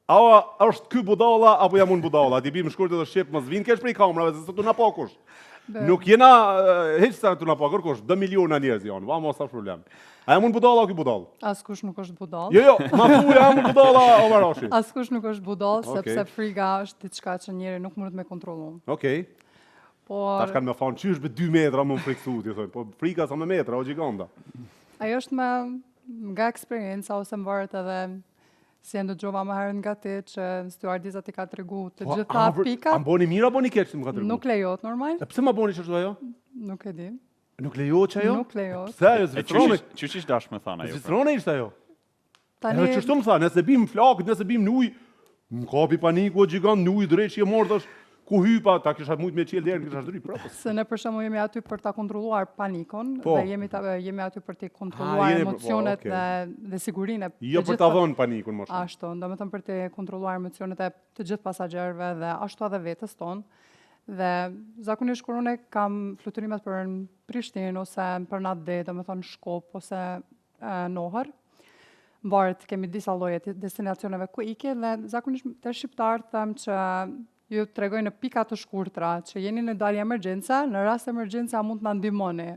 A është ky budalla apo jam unë budalla? Ti bim shkurt edhe shqip mos vin kesh prej kamerave se tu na pa kush. Nuk jena hiç sa tu na pa kërkosh, 2 miliona njerëz janë, va mos ka problem. A jam unë budalla o ky budall? Askush nuk është budall. Jo, ma thuaj jam unë budalla o Marashi. Askush nuk është budall sepse friga është diçka që njeri nuk mund të me kontrollu. Okej. Tash kanë më thonë çysh be 2 metra më friksu ti thonë, po frika sa me metra o gjiganta. Ajo është nga eksperienca ose më varet edhe si e ndëgjova më herët nga ti që stewardesa ti ka tregu të gjitha pikat. A mboni mirë apo një keq që më ka tregu? Nuk lejohet normal. E pse ma boni çështu ajo? Nuk e di. Nuk lejohet që ajo? Nuk lejohet. Pse ajo zvitrone? Çuçi ish dash më thënë ajo. Zvitrone ishte ajo. Tani Çështu më tha, nëse bim flakët, nëse bim në ujë, më kapi paniku o gjigant në ujë drejt që e mordhësh. Ku hypa, ta kisha mujt me qel deri kisha shdri prapë. Se ne për shembull jemi aty për ta kontrolluar panikon dhe jemi aty për të kontrolluar emocionet dhe sigurinë e jo për ta dhënë panikun më shumë. Ashtu, domethënë për të kontrolluar emocionet e të gjithë pasagerëve dhe ashtu edhe vetes tonë. Dhe zakonisht kur unë kam fluturimet për në Prishtinë ose për Natë, domethënë Shkop ose Nohër, varet kemi disa lloje destinacioneve ku ikin dhe zakonisht te shqiptarët them që ju tregoj në pika të shkurtra që jeni në dalje emergjenca, në rast emergjenca mund të na ndihmoni.